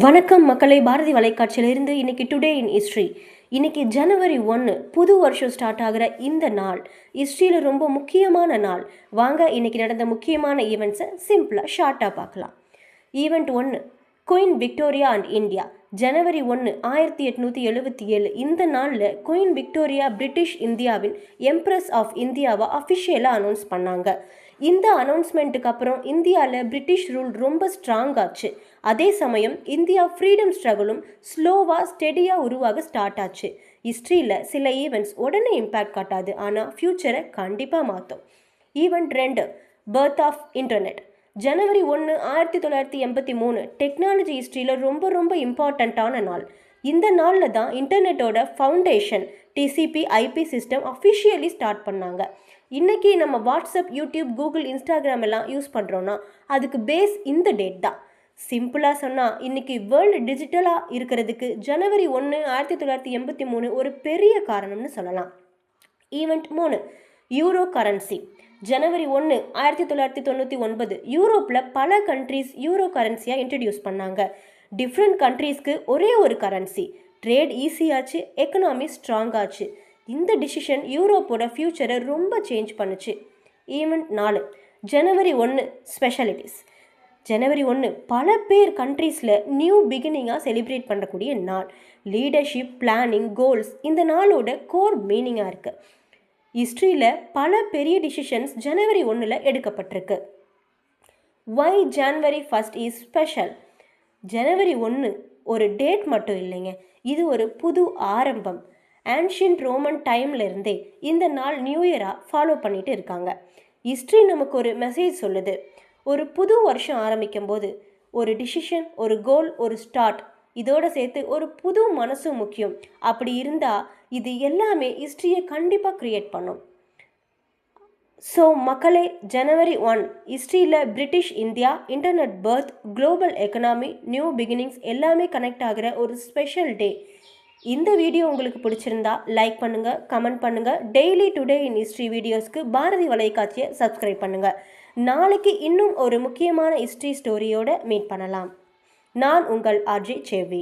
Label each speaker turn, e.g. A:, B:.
A: வணக்கம் மக்களை, பாரதி வலைக்காட்சியிலிருந்து இன்னைக்கு டுடே இன் ஹிஸ்ட்ரி. இன்னைக்கு ஜனவரி 1 புது வருஷம் ஸ்டார்ட் ஆகிற இந்த நாள் ஹிஸ்ட்ரியில் ரொம்ப முக்கியமான நாள். வாங்க இன்னைக்கு நடந்த முக்கியமான ஈவெண்ட்ஸை சிம்பிளாக ஷார்ட்டாக பார்க்கலாம். Event 1, queen Victoria and India. ஜனவரி 1 1877. இந்த நாளில் குயின் விக்டோரியா பிரிட்டிஷ் இந்தியாவின் எம்ப்ரஸ் ஆஃப் இந்தியாவை அஃபிஷியலாக அனௌன்ஸ் பண்ணாங்க. இந்த அனௌன்ஸ்மெண்ட்டுக்கு அப்புறம் இந்தியாவில் பிரிட்டிஷ் ரூல் ரொம்ப ஸ்ட்ராங் ஆச்சு. அதே சமயம் இந்தியா ஃப்ரீடம் ஸ்ட்ரகிளும் ஸ்லோவாக ஸ்டெடியாக உருவாக ஸ்டார்ட் ஆச்சு. ஹிஸ்ட்ரியில் சில ஈவெண்ட்ஸ் உடனே இம்பேக்ட் காட்டாது, ஆனால் ஃப்யூச்சரை கண்டிப்பாக மாற்றும். Event 2, birth of internet. ஜனவரி 1 1983. டெக்னாலஜி ஹிஸ்ட்ரியில் ரொம்ப இம்பார்ட்டண்ட்டான நாள். இந்த நாளில் தான் இன்டர்நெட்டோட ஃபவுண்டேஷன் TCP IP system officially start பண்ணாங்க. இன்றைக்கி நம்ம வாட்ஸ்அப், யூடியூப், கூகுள், இன்ஸ்டாகிராம் எல்லாம் யூஸ் பண்ணுறோன்னா அதுக்கு பேஸ் இந்த டேட் தான். சிம்பிளாக சொன்னால் இன்றைக்கி வேர்ல்டு டிஜிட்டலாக இருக்கிறதுக்கு ஜனவரி 1 1983 ஒரு பெரிய காரணம்னு சொல்லலாம். Event 3, euro currency. ஜனவரி 1 1999. யூரோப்பில் பல கண்ட்ரீஸ் யூரோ கரன்சியாக இன்ட்ரடியூஸ் பண்ணாங்க. டிஃப்ரெண்ட் கண்ட்ரீஸ்க்கு ஒரே ஒரு கரன்சி. ட்ரேட் ஈஸியாச்சு, எக்கனாமி ஸ்ட்ராங் ஆச்சு. இந்த டிசிஷன் யூரோப்போட ஃப்யூச்சரை ரொம்ப சேஞ்ச் பண்ணுச்சு. ஈவெண்ட் 4, ஜனவரி 1 ஸ்பெஷாலிட்டிஸ். ஜனவரி 1 பல பேர் கண்ட்ரீஸில் நியூ பிகினிங்காக செலிப்ரேட் பண்ணக்கூடிய நாள். லீடர்ஷிப், பிளானிங், கோல்ஸ் இந்த நாளோட கோர் மீனிங்காக இருக்குது. ஹிஸ்ட்ரியில் பல பெரிய டிசிஷன்ஸ் ஜனவரி 1 எடுக்கப்பட்டிருக்கு. ஒய் ஜனவரி 1 இஸ் ஸ்பெஷல்? ஜனவரி 1 ஒரு டேட் மட்டும் இல்லைங்க, இது ஒரு புது ஆரம்பம். ஆன்ஷியன்ட் ரோமன் டைம்ல இருந்தே இந்த நாள் நியூ இயராக ஃபாலோ பண்ணிட்டு இருக்காங்க. ஹிஸ்ட்ரி நமக்கு ஒரு மெசேஜ் சொல்லுது. ஒரு புது வருஷம் ஆரம்பிக்கும் போது ஒரு டிசிஷன், ஒரு கோல், ஒரு ஸ்டார்ட், இதோட சேர்த்து ஒரு புது மனசும் முக்கியம். அப்படி இருந்தால் இது எல்லாமே ஹிஸ்ட்ரியை கண்டிப்பாக க்ரியேட் பண்ணும். ஸோ மக்களே, ஜனவரி 1 ஹிஸ்ட்ரியில் British India, internet, birth, global economy, new beginnings எல்லாமே கனெக்ட் ஆகிற ஒரு ஸ்பெஷல் டே. இந்த வீடியோ உங்களுக்கு பிடிச்சிருந்தா லைக் பண்ணுங்கள், கமெண்ட் பண்ணுங்கள். டெய்லி டுடே இன் ஹிஸ்ட்ரி வீடியோஸ்க்கு பாரதி வலைக்காட்சியை சப்ஸ்கிரைப் பண்ணுங்கள். நாளைக்கு இன்னும் ஒரு முக்கியமான ஹிஸ்ட்ரி ஸ்டோரியோட மீட் பண்ணலாம். நான் உங்கள் ஆர்ஜே சேவி.